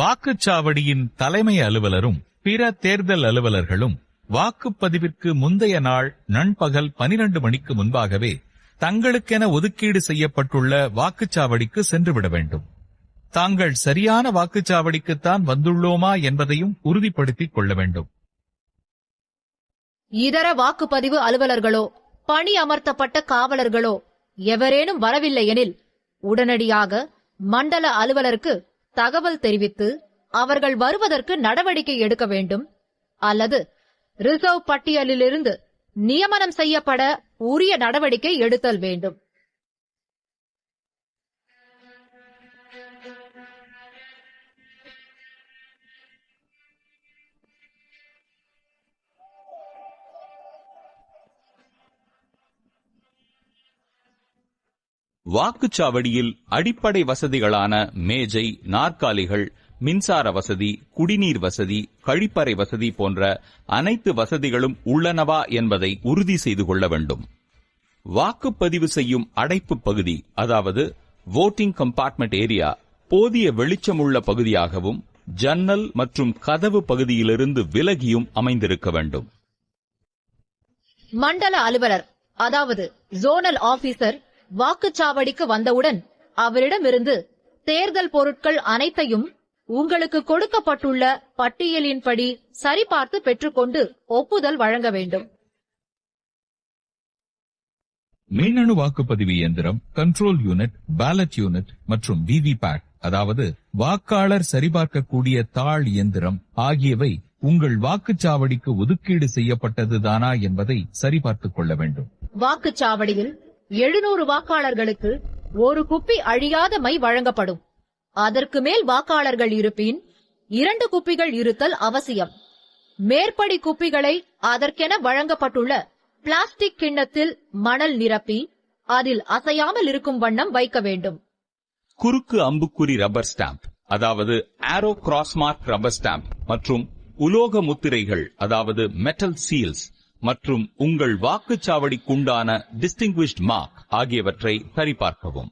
வாக்குச்சாவடியின் தலைமை அலுவலரும் பிற தேர்தல் அலுவலர்களும் வாக்குப்பதிவிற்கு முந்தைய நாள் நண்பகல் 12 மணிக்கு முன்பாகவே தங்களுக்கென ஒதுக்கீடு செய்யப்பட்டுள்ள வாக்குச்சாவடிக்கு சென்றுவிட வேண்டும். தாங்கள் சரியான வாக்குச்சாவடிக்குத்தான் வந்துள்ளோமா என்பதையும் உறுதிப்படுத்திக் கொள்ள வேண்டும். இதர வாக்குப்பதிவு அலுவலர்களோ பணி அமர்த்தப்பட்ட காவலர்களோ எவரேனும் வரவில்லை எனில் உடனடியாக மண்டல அலுவலருக்கு தகவல் தெரிவித்து அவர்கள் வருவதற்கு நடவடிக்கை எடுக்க வேண்டும். அல்லது ரிசர்வ் பட்டியலிலிருந்து நியமனம் செய்யப்பட உரிய நடவடிக்கை எடுத்தல் வேண்டும். வாக்குச்சாவடியில் அடிப்படை வசதிகளான மேஜை, நாற்காலிகள், மின்சார வசதி, குடிநீர் வசதி, கழிப்பறை வசதி போன்ற அனைத்து வசதிகளும் உள்ளனவா என்பதை உறுதி செய்து கொள்ள வேண்டும். வாக்குப்பதிவு செய்யும் அடைப்பு பகுதி, அதாவது வோட்டிங் கம்பார்ட்மெண்ட் ஏரியா, போதிய வெளிச்சமுள்ள பகுதியாகவும் ஜன்னல் மற்றும் கதவு பகுதியிலிருந்து விலகியும் அமைந்திருக்க வேண்டும். மண்டல அலுவலர், அதாவது ஜோனல் ஆபீசர் வாக்குச்சாவடிக்கு வந்தவுடன் அவரிடமிருந்து தேர்தல் பொருட்கள் அனைத்தையும் உங்களுக்கு கொடுக்கப்பட்டுள்ள பட்டியலின்படி சரிபார்த்து பெற்றுக்கொண்டு ஒப்புதல் வழங்க வேண்டும். மின்னணு வாக்குப்பதிவு இயந்திரம், கண்ட்ரோல் யூனிட், பேலட் யூனிட் மற்றும் விவிபேட், அதாவது வாக்காளர் சரிபார்க்கக்கூடிய தாள் இயந்திரம் ஆகியவை உங்கள் வாக்குச்சாவடிக்கு ஒதுக்கீடு செய்யப்பட்டதுதானா என்பதை சரிபார்த்துக் கொள்ள வேண்டும். வாக்குச்சாவடியில் 700 வாக்காளர்களுக்கு ஒரு குப்பி அழியாத மை வழங்கப்படும். அதற்கு மேல் வாக்காளர்கள் இருப்பின் 2 குப்பிகள் இருத்தல் அவசியம். மேற்படி குப்பிகளை அதற்கென வழங்கப்பட்டுள்ள பிளாஸ்டிக் கிண்ணத்தில் மணல் நிரப்பி அதில் அசையாமல் இருக்கும் வண்ணம் வைக்க வேண்டும். குறுக்கு அம்புக்குறி ரப்பர் ஸ்டாம்ப், அதாவது ஆரோ கிராஸ்மார்க் ரப்பர் ஸ்டாம்ப் மற்றும் உலோக முத்திரைகள், அதாவது மெட்டல் சீல்ஸ் மற்றும் உங்கள் வாக்குச்சாவடிக்குண்டான டிஸ்டிங்விஷ்ட் மார்க் ஆகியவற்றை சரிபார்க்கவும்.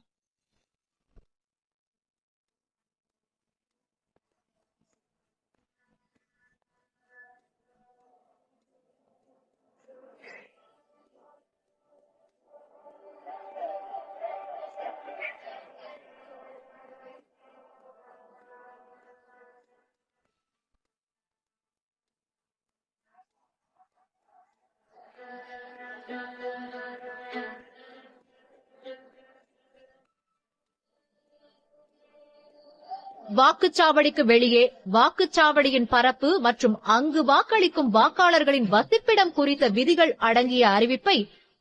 வாக்குச்சாவடிக்கு வெளியே வாக்குச்சாவடியின் பரப்பு மற்றும் அங்கு வாக்களிக்கும் வாக்காளர்களின் வசிப்பிடம் குறித்த விதிகள் அடங்கிய அறிவிப்பை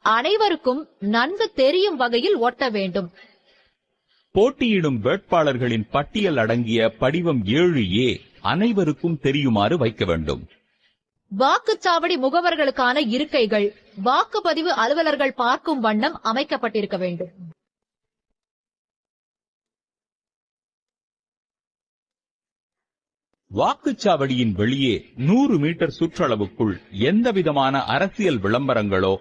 அனைவருக்கும் நன்கு தெரியும் வகையில் ஒட்ட வேண்டும். போட்டியிடும் வேட்பாளர்களின் பட்டியல் அடங்கிய படிவம் 7A அனைவருக்கும் தெரியுமாறு வைக்க வேண்டும். வாக்குச்சாவடி முகவர்களுக்கான இருக்கைகள் வாக்குப்பதிவு அலுவலர்கள் பார்க்கும் வண்ணம் அமைக்கப்பட்டிருக்க வேண்டும். வாக்குச்சாவடியின் வெளியே 100 மீட்டர் சுற்றளவுக்குள் எந்தவிதமான அரசியல் விளம்பரங்களோ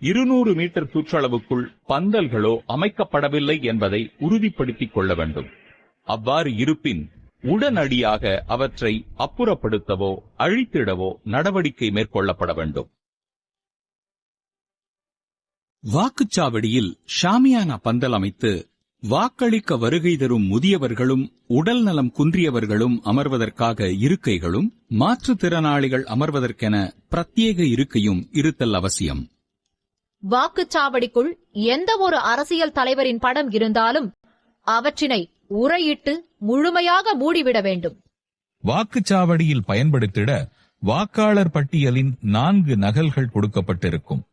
200 மீட்டர் சுற்றளவுக்குள் பந்தல்களோ அமைக்கப்படவில்லை என்பதை உறுதிப்படுத்திக் கொள்ள வேண்டும். அவ்வாறு இருப்பின் உடனடியாக அவற்றை அப்புறப்படுத்தவோ அழித்திடவோ நடவடிக்கை மேற்கொள்ளப்பட வேண்டும். வாக்குச்சாவடியில் ஷாமியானா பந்தல் அமைத்து வாக்களிக்க வருகை தரும் முதியவர்களும் உடல் நலம் குன்றியவர்களும் அமர்வதற்காக இருக்கைகளும் மாற்றுத்திறனாளிகள் அமர்வதற்கென பிரத்யேக இருக்கையும் இருத்தல் அவசியம். வாக்குச்சாவடிக்குள் எந்த ஒரு அரசியல் தலைவரின் படம் இருந்தாலும் அவற்றினை உறையிட்டு முழுமையாக மூடிவிட வேண்டும். வாக்குச்சாவடியில் பயன்படுத்திட வாக்காளர் பட்டியலின் 4 நகல்கள் கொடுக்கப்பட்டிருக்கும்.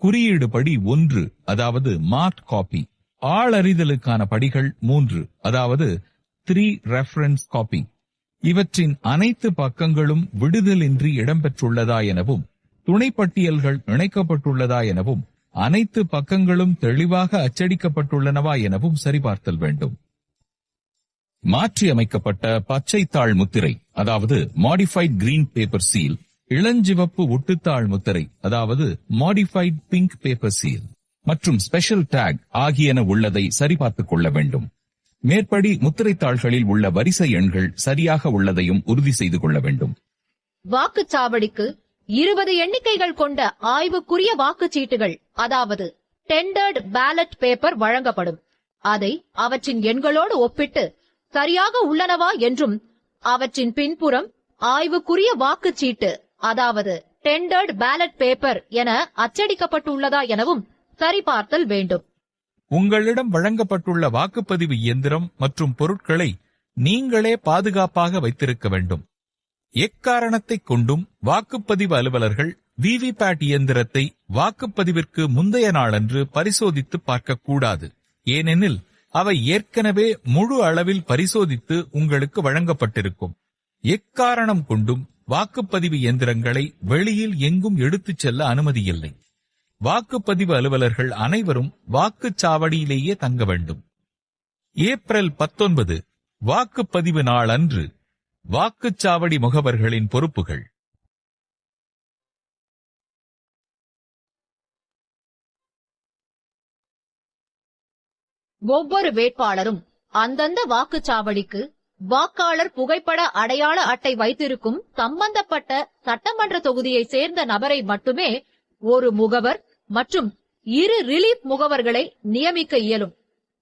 குறியீடு படி 1, அதாவது மார்க் காப்பி. ஆளறிதலுக்கான படிகள் 3, அதாவது 3 ரெஃபரன்ஸ் காப்பி. இவற்றின் அனைத்து பக்கங்களும் விடுதலின்றி இடம்பெற்றுள்ளதா எனவும் துணைப்பட்டியல்கள் இணைக்கப்பட்டுள்ளதா எனவும் அனைத்து பக்கங்களும் தெளிவாக அச்சடிக்கப்பட்டுள்ளனவா எனவும் சரிபார்த்தல் வேண்டும். மாற்றி அமைக்கப்பட்ட பச்சை தாள் முத்திரை, அதாவது மாடிஃபைட் கிரீன் பேப்பர் சீல், இளஞ்சிவப்பு ஒட்டுத்தாள் முத்திரை, அதாவது மாடிஃபைட் பிங்க் பேப்பர் சீல் மற்றும் ஸ்பெஷல் டேக் ஆகியன உள்ளதை சரிபார்த்துக் கொள்ள வேண்டும். மேற்படி முத்திரைத்தாள்களில் உள்ள வரிசை எண்கள் சரியாக உள்ளதையும் உறுதி செய்து கொள்ள வேண்டும். வாக்குச்சாவடிக்கு 20 எண்ணிக்கைகள் கொண்ட ஆய்வுக்குரிய வாக்குச்சீட்டுகள், அதாவது டெண்டர்ட் பேலட் பேப்பர் வழங்கப்படும். அதை அவற்றின் எண்களோடு ஒப்பிட்டு சரியாக உள்ளனவா என்றும், அவற்றின் பின்புறம் ஆய்வுக்குரிய வாக்குச்சீட்டு, அதாவது டெண்டர்ட் பேலட் பேப்பர் என அச்சடிக்கப்பட்டுள்ளதா எனவும் சரிபார்த்தல் வேண்டும். உங்களிடம் வழங்கப்பட்டுள்ள வாக்குப்பதிவு இயந்திரம் மற்றும் பொருட்களை நீங்களே பாதுகாப்பாக வைத்திருக்க வேண்டும். எக்காரணத்தைக் கொண்டும் வாக்குப்பதிவு அலுவலர்கள் விவிபேட் இயந்திரத்தை வாக்குப்பதிவிற்கு முந்தைய நாளன்று பரிசோதித்து பார்க்கக்கூடாது. ஏனெனில் அவை ஏற்கனவே முழு அளவில் பரிசோதித்து உங்களுக்கு வழங்கப்பட்டிருக்கும். எக்காரணம் கொண்டும் வாக்குப்பதிவு இயந்திரங்களை வெளியில் எங்கும் எடுத்துச் செல்ல அனுமதியில்லை. வாக்குப்பதிவு அலுவலர்கள் அனைவரும் வாக்குச்சாவடியிலேயே தங்க வேண்டும். ஏப்ரல் 19 வாக்குப்பதிவு நாள் அன்று வாக்குச்சாவடி முகவர்களின் பொறுப்புகள். ஒவ்வொரு வேட்பாளரும் அந்தந்த வாக்குச்சாவடிக்கு வாக்காளர் புகைப்பட அடையாள அட்டை வைத்திருக்கும் சம்பந்தப்பட்ட சட்டமன்ற தொகுதியை சேர்ந்த நபரை மட்டுமே ஒரு முகவர் மற்றும் 2 ரிலீஃப் முகவர்களை நியமிக்க இயலும்.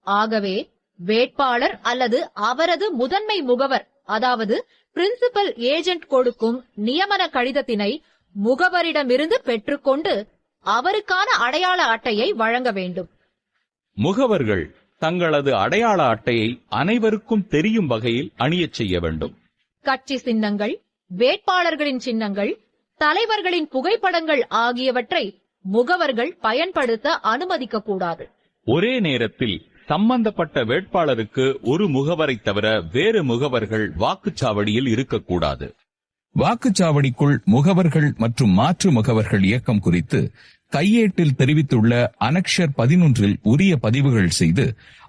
ஆகவே வேட்பாளர் அல்லது அவரது முதன்மை முகவர், அதாவது பிரின்சிபல் ஏஜென்ட் கொடுக்கும் நியமன கடிதத்தினை முகவரிடமிருந்து பெற்றுக்கொண்டு அவருக்கான அடையாள அட்டையை வழங்க வேண்டும். முகவர்கள் தங்களது அடையாள அட்டையை அனைவருக்கும் தெரியும் வகையில் அணியச் செய்ய வேண்டும். கட்சி சின்னங்கள், வேட்பாளர்களின் சின்னங்கள், தலைவர்களின் புகைப்படங்கள் ஆகியவற்றை முகவர்கள் பயன்படுத்த அனுமதிக்கக்கூடாது. ஒரே நேரத்தில் சம்பந்தப்பட்ட வேட்பாளருக்கு ஒரு முகவரை தவிர வேறு முகவர்கள் வாக்குச்சாவடியில் இருக்கக்கூடாது. வாக்குச்சாவடிக்குள் முகவர்கள் மற்றும் மாற்று முகவர்கள் இயக்கம் குறித்து கையேட்டில் தெரிவித்துள்ள அனக்ஷர் 11 உரிய பதிவுகள் செய்து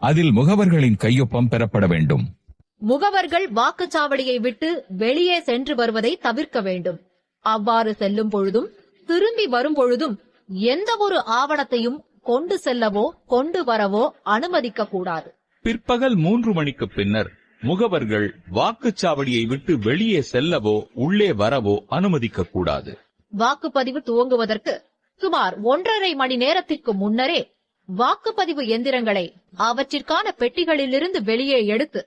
அதில் முகவர்களின் கையொப்பம் பெறப்பட வேண்டும். முகவர்கள் வாக்குச்சாவடியை விட்டு வெளியே சென்று வருவதை தவிர்க்க வேண்டும். அவ்வாறு செல்லும் பொழுதும் திரும்பி வரும் பொழுதும் எந்த ஒரு ஆவணத்தையும் கொண்டு செல்லவோ கொண்டு வரவோ அனுமதிக்க கூடாது. பிற்பகல் 3 மணிக்கு பின்னர் முகவர்கள் வாக்குச்சாவடியை விட்டு வெளியே செல்லவோ உள்ளே வரவோ அனுமதிக்க கூடாது. வாக்குப்பதிவு துவங்குவதற்கு சுமார் 1.5 மணி நேரத்திற்கு முன்னரே வாக்குப்பதிவு எந்திரங்களை அவற்றிற்கான பெட்டிகளிலிருந்து வெளியே எடுத்து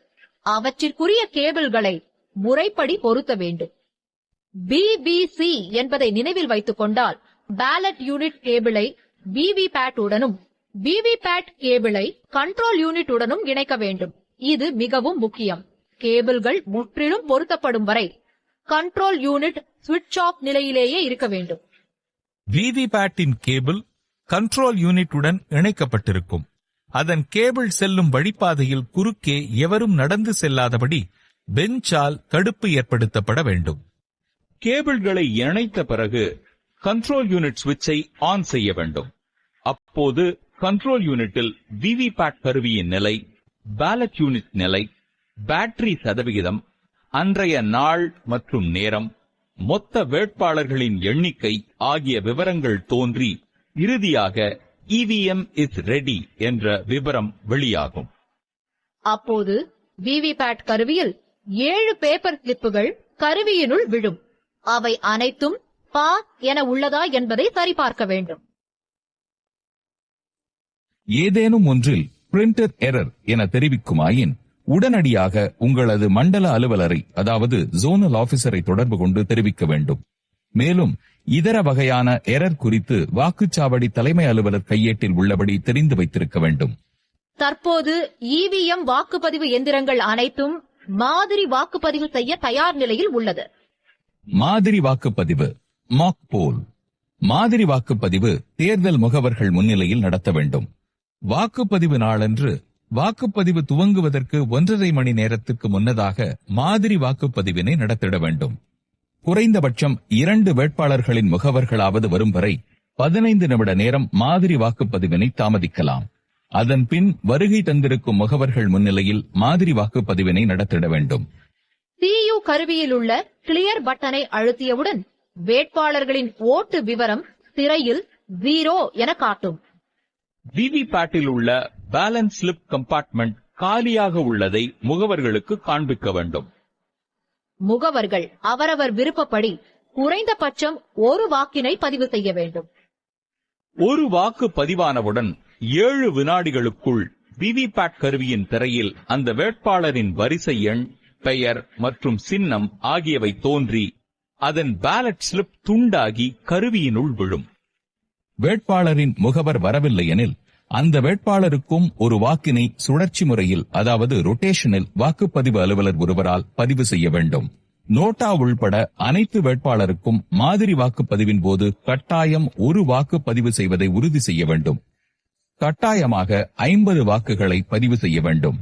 அவற்றிற்குரிய கேபிள்களை முறைப்படி பொருத்த வேண்டும். BBC என்பதை நினைவில் வைத்துக் கொண்டால் பேலட் யூனிட் கேபிளை விவிபேட் உடனும் விவிபேட் கேபிளை கண்ட்ரோல் யூனிட் உடனும் இணைக்க வேண்டும். இது மிகவும் முக்கியம். கேபிள்கள் முற்றிலும் பொருத்தப்படும் வரை கண்ட்ரோல் யூனிட் சுவிட்ச் ஆஃப் நிலையிலேயே இருக்க வேண்டும். விவிபேட்டின் கேபிள் கண்ட்ரோல் யூனிட்டுடன் இணைக்கப்பட்டிருக்கும். அதன் கேபிள் செல்லும் வழிப்பாதையில் குறுக்கே எவரும் நடந்து செல்லாதபடி பெஞ்சால் தடுப்பு ஏற்படுத்தப்பட வேண்டும். கேபிள்களை இணைத்த பிறகு கண்ட்ரோல் யூனிட் சுவிட்சை ஆன் செய்ய வேண்டும். அப்போது கண்ட்ரோல் யூனிட்டில் விவிபேட் கருவியின் நிலை, பேலட் யூனிட் நிலை, பேட்டரி சதவிகிதம், அன்றைய நாள் மற்றும் நேரம், மொத்த வேட்பாளர்களின் எண்ணிக்கை ஆகிய விவரங்கள் தோன்றி இறுதியாக இவிஎம் இஸ் ரெடி என்ற விவரம் வெளியாகும். அப்போது விவிபேட் கருவியில் 7 பேப்பர் ஸ்லிப்புகள் கருவியினுள் விழும். அவை அனைத்தும் பாஸ் என உள்ளதா என்பதை சரிபார்க்க வேண்டும். ஏதேனும் ஒன்றில் பிரிண்டர் எரர் என தெரிவிக்குமாயின் உடனடியாக உங்களது மண்டல அலுவலரை, அதாவது ஜோனல் ஆபீசரை தொடர்பு கொண்டு தெரிவிக்க வேண்டும். மேலும் இதர வகையான எரர் குறித்து வாக்குச்சாவடி தலைமை அலுவலர் கையேட்டில் உள்ளபடி தெரிந்து வைத்திருக்க வேண்டும். தற்போது இவிஎம் வாக்குப்பதிவு எந்திரங்கள் அனைத்தும் மாதிரி வாக்குப்பதிவு செய்ய தயார் நிலையில் உள்ளது. மாதிரி வாக்குப்பதிவு மாக் போல். மாதிரி வாக்குப்பதிவு தேர்தல் முகவர்கள் முன்னிலையில் நடத்த வேண்டும். வாக்குப்பதிவு நாளன்று வாக்குப்பதிவு துவங்குவதற்கு 1.5 மணி நேரத்துக்கு முன்னதாக மாதிரி வாக்குப்பதிவினை நடத்திட வேண்டும். குறைந்தபட்சம் 2 வேட்பாளர்களின் முகவர்களாவது வரும் வரை 15 நிமிட நேரம் மாதிரி வாக்குப்பதிவினை தாமதிக்கலாம். அதன் பின் வருகை தந்திருக்கும் முகவர்கள் முன்னிலையில் மாதிரி வாக்குப்பதிவினை நடத்திட வேண்டும். CU கருவியில் உள்ள கிளியர் பட்டனை அழுத்தியவுடன் வேட்பாளர்களின் ஓட்டு விவரம் திரையில் 0 என காட்டும். விவிபேட்டில் உள்ள பேலன்ஸ் ஸ்லிப் கம்பார்ட்மெண்ட் காலியாக உள்ளதை முகவர்களுக்கு காண்பிக்க வேண்டும். முகவர்கள் அவரவர் விருப்பப்படி குறைந்தபட்சம் ஒரு வாக்கினை பதிவு செய்ய வேண்டும். ஒரு வாக்கு பதிவானவுடன் 7 வினாடிகளுக்குள் விவிபேட் கருவியின் திரையில் அந்த வேட்பாளரின் வரிசை எண், பெயர் மற்றும் சின்னம் ஆகியவை தோன்றி அதன் பேலட் ஸ்லிப் துண்டாகி கருவியினுள் விழும். வேட்பாளரின் முகவர் வரவில்லை எனில் அந்த வேட்பாளருக்கும் ஒரு வாக்கினை சுழற்சி முறையில், அதாவது ரொட்டேஷனில் வாக்குப்பதிவு அலுவலர் ஒருவரால் பதிவு செய்ய வேண்டும். நோட்டா உள்பட அனைத்து வேட்பாளருக்கும் மாதிரி வாக்குப்பதிவின் போது கட்டாயம் ஒரு வாக்கு பதிவு செய்வதை உறுதி செய்ய வேண்டும். கட்டாயமாக 50 வாக்குகளை பதிவு செய்ய வேண்டும்.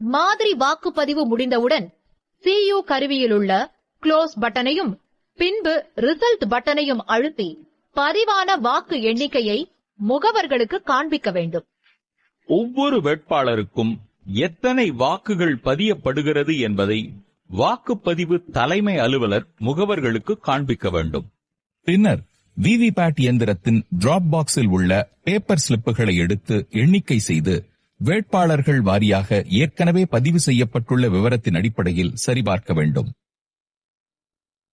மாதிரி வாக்குப்பதிவு முடிந்தவுடன் CU கருவியில் உள்ள க்ளோஸ் பட்டனையும் பின்பு ரிசல்ட் பட்டனையும் அழுத்தி பதிவான வாக்கு எண்ணிக்கையை முகவர்களுக்கு காண்பிக்க வேண்டும். ஒவ்வொரு வேட்பாளருக்கும் எத்தனை வாக்குகள் பதியப்படுகிறது என்பதை வாக்குப்பதிவு தலைமை அலுவலர் முகவர்களுக்கு காண்பிக்க வேண்டும். பின்னர் விவிபேட் இயந்திரத்தின் டிராப் பாக்ஸில் உள்ள பேப்பர் ஸ்லிப்புகளை எடுத்து எண்ணிக்கை செய்து வேட்பாளர்கள் வாரியாக ஏற்கனவே பதிவு செய்யப்பட்டுள்ள விவரத்தின் அடிப்படையில் சரிபார்க்க வேண்டும்.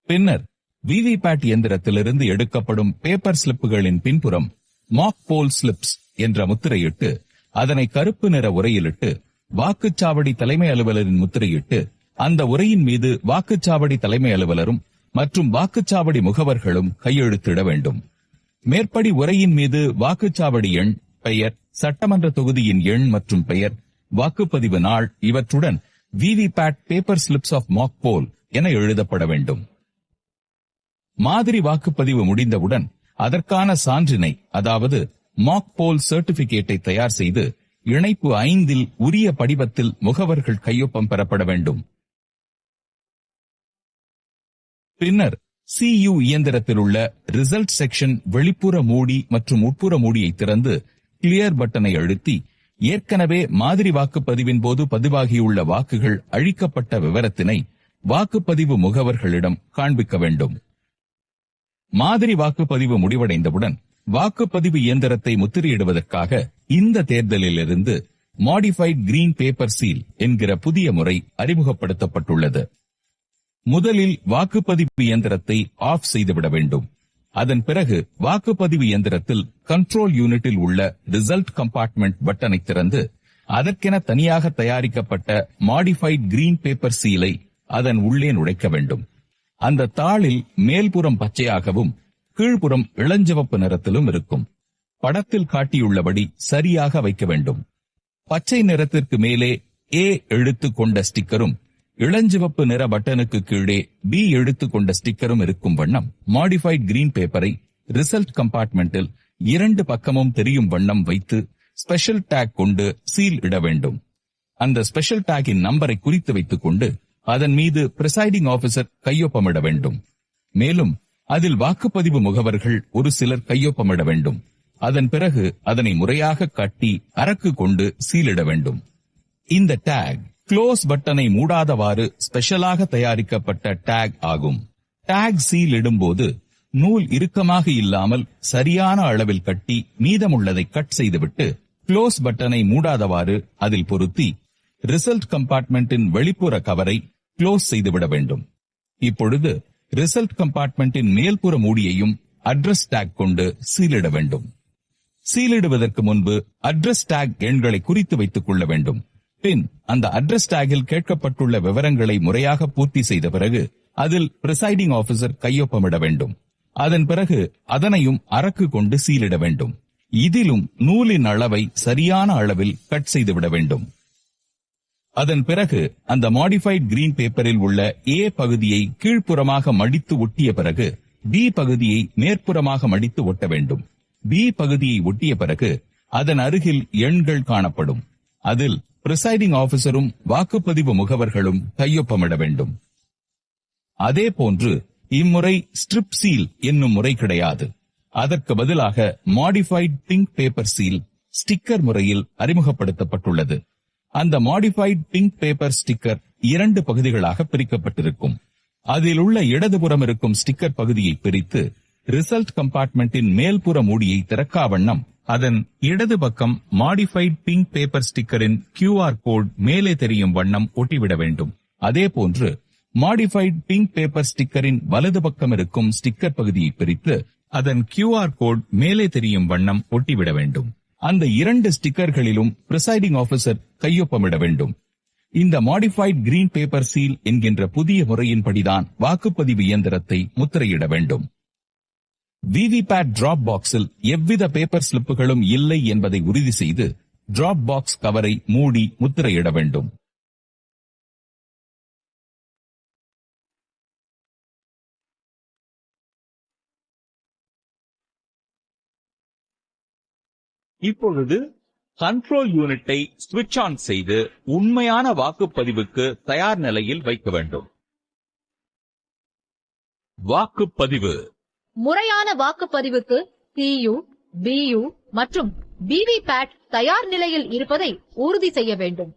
பின்னர் விவிபேட் இயந்திரத்திலிருந்து எடுக்கப்படும் பேப்பர் ஸ்லிப்புகளின் பின்புறம் மாக் போல் ஸ்லிப்ஸ் என்ற முத்திரையிட்டு அதனை கருப்பு நிற உரையிலிட்டு வாக்குச்சாவடி தலைமை அலுவலரின் முத்திரையிட்டு அந்த உரையின் மீது வாக்குச்சாவடி தலைமை அலுவலரும் மற்றும் வாக்குச்சாவடி முகவர்களும் கையெழுத்திட வேண்டும். மேற்படி உரையின் மீது வாக்குச்சாவடி எண், பெயர், சட்டமன்ற தொகுதியின் எண் மற்றும் பெயர், வாக்குப்பதிவு நாள் இவற்றுடன் VVPAT paper slips of mock poll என எழுதப்பட வேண்டும். மாதிரி வாக்குப்பதிவு முடிந்தவுடன் அதற்கான சான்றினை, அதாவது மாக் போல் சர்டிபிகேட்டை தயார் செய்து இணைப்பு 5 உரிய படிவத்தில் முகவர்கள் கையொப்பம் பெறப்பட வேண்டும். பின்னர் CU இயந்திரத்தில் உள்ள ரிசல்ட் செக்ஷன் வெளிப்புற மூடி மற்றும் உட்புற மூடியை திறந்து கிளியர் பட்டனை அழுத்தி ஏற்கனவே மாதிரி வாக்குப்பதிவின் போது பதிவாகியுள்ள வாக்குகள் அழிக்கப்பட்ட விவரத்தினை வாக்குப்பதிவு முகவர்களிடம் காண்பிக்க வேண்டும். மாதிரி வாக்குப்பதிவு முடிவடைந்தவுடன் வாக்குப்பதிவு இயந்திரத்தை முத்திரையிடுவதற்காக இந்த தேர்தலிலிருந்து மாடிஃபைட் கிரீன் பேப்பர் சீல் என்கிற புதிய முறை அறிமுகப்படுத்தப்பட்டுள்ளது. முதலில் வாக்குப்பதிவு இயந்திரத்தை ஆஃப் செய்துவிட வேண்டும். அதன் பிறகு வாக்குப்பதிவு இயந்திரத்தில் கண்ட்ரோல் யூனிட்டில் உள்ள ரிசல்ட் கம்பார்ட்மெண்ட் பட்டனை திறந்து அதற்கென தனியாக தயாரிக்கப்பட்ட மாடிஃபைட் கிரீன் பேப்பர் சீலை அதன் உள்ளே நுழைக்க வேண்டும். அந்த தாளில் மேல்புறம் பச்சையாகவும் கீழ்ப்புறம் இளஞ்சிவப்பு நிறத்திலும் இருக்கும். படத்தில் காட்டியுள்ளபடி சரியாக வைக்க வேண்டும். பச்சை நிறத்திற்கு மேலே A எழுத்து கொண்ட ஸ்டிக்கரும் இளஞ்சிவப்பு நிற பட்டனுக்கு கீழே B எழுத்து கொண்ட ஸ்டிக்கரும் இருக்கும் வண்ணம் மாடிஃபைட் கிரீன் பேப்பரை ரிசல்ட் கம்பார்ட்மெண்டில் 2 பக்கமும் தெரியும் வண்ணம் வைத்து ஸ்பெஷல் டேக் கொண்டு சீல் இட வேண்டும். அந்த ஸ்பெஷல் டேக்கின் நம்பரை குறித்து வைத்துக் கொண்டு அதன் மீது பிரிசைடிங் ஆபீசர் கையொப்பமிட வேண்டும். மேலும் அதில் வாக்குப்பதிவு முகவர்கள் ஒரு சிலர் கையொப்பமிட வேண்டும். அதன் பிறகு அதனை முறையாக கட்டி அரக்கு கொண்டு சீலிட வேண்டும். இந்த டேக் க்ளோஸ் பட்டனை மூடாதவாறு ஸ்பெஷலாக தயாரிக்கப்பட்ட டேக் ஆகும். டேக் சீல் இடும்போது நூல் இறுக்கமாக இல்லாமல் சரியான அளவில் கட்டி மீதமுள்ளதை கட் செய்துவிட்டு க்ளோஸ் பட்டனை மூடாதவாறு அதில் பொருத்தி ரிசல்ட் கம்பார்ட்மெண்டின் வெளிப்புற கவரை க்ளோஸ் செய்துவிட வேண்டும். இப்பொழுது ரிசல்ட் கம்பார்ட்மெண்டின் மேல்புற மூடியையும் அட்ரஸ் டேக் கொண்டு சீலிட வேண்டும். சீலிடுவதற்கு முன்பு அட்ரஸ் டேக் எண்களை குறித்து வைத்துக் கொள்ள வேண்டும். பின் அந்த அட்ரஸ் டேகில் கேட்கப்பட்டுள்ள விவரங்களை முறையாக பூர்த்தி செய்த பிறகு அதில் பிரிசைடிங் ஆபீசர் கையொப்பமிட வேண்டும். அதன் பிறகு அதனையும் அரக்கு கொண்டு சீலிட வேண்டும். இதிலும் நூலின் அளவை சரியான அளவில் கட் செய்துவிட வேண்டும். அதன் பிறகு அந்த மாடிஃபைட் கிரீன் பேப்பரில் உள்ள A பகுதியை கீழ்ப்புறமாக மடித்து ஒட்டிய பிறகு B பகுதியை மேற்புறமாக மடித்து ஒட்ட வேண்டும். B பகுதியை ஒட்டிய பிறகு அதன் அருகில் எண்கள் காணப்படும். அதில் பிரிசைடிங் ஆபீசரும் வாக்குப்பதிவு முகவர்களும் கையொப்பமிட வேண்டும். அதே போன்று இம்முறை ஸ்ட்ரிப் சீல் என்னும் முறை கிடையாது. அதற்கு பதிலாக modified pink paper seal sticker முறையில் அறிமுகப்படுத்தப்பட்டுள்ளது. அந்த மாடிஃபைட் பிங்க் பேப்பர் ஸ்டிக்கர் 2 பகுதிகளாக பிரிக்கப்பட்டிருக்கும். அதில் உள்ள இடதுபுறம் இருக்கும் ஸ்டிக்கர் பகுதியை பிரித்து ரிசல்ட் கம்பார்ட்மெண்டின் மேல்புற மூடியை திறக்காவண்ணம் அதன் இடது பக்கம் மாடிஃபைட் பிங்க் பேப்பர் ஸ்டிக்கரின் QR கோட் மேலே தெரியும் வண்ணம் ஒட்டிவிட வேண்டும். அதேபோன்று மாடிஃபைட் பிங்க் பேப்பர் ஸ்டிக்கரின் வலது பக்கம் இருக்கும் ஸ்டிக்கர் பகுதியை பிரித்து அதன் QR கோட் மேலே தெரியும் வண்ணம் ஒட்டிவிட வேண்டும். அந்த 2 ஸ்டிக்கர்களிலும் பிரிசைடிங் ஆபீசர் கையொப்பமிட வேண்டும். இந்த மாடிஃபைட் கிரீன் பேப்பர் சீல் என்கின்ற புதிய முறையின்படிதான் வாக்குப்பதிவு இயந்திரத்தை முத்திரையிட வேண்டும். விவிபேட் டிராப் பாக்ஸில் எவ்வித பேப்பர் ஸ்லிப்புகளும் இல்லை என்பதை உறுதி செய்து டிராப் பாக்ஸ் கவரை மூடி முத்திரையிட வேண்டும். இப்பொழுது கண்ட்ரோல் யூனிட்டை ஸ்விட்ச் ஆன் செய்து உண்மையான வாக்குப்பதிவுக்கு தயார் நிலையில் வைக்க வேண்டும். வாக்குப்பதிவு முறையான வாக்குப்பதிவுக்கு CU, BU மற்றும் விவிபேட் தயார் நிலையில் இருப்பதை உறுதி செய்ய வேண்டும்.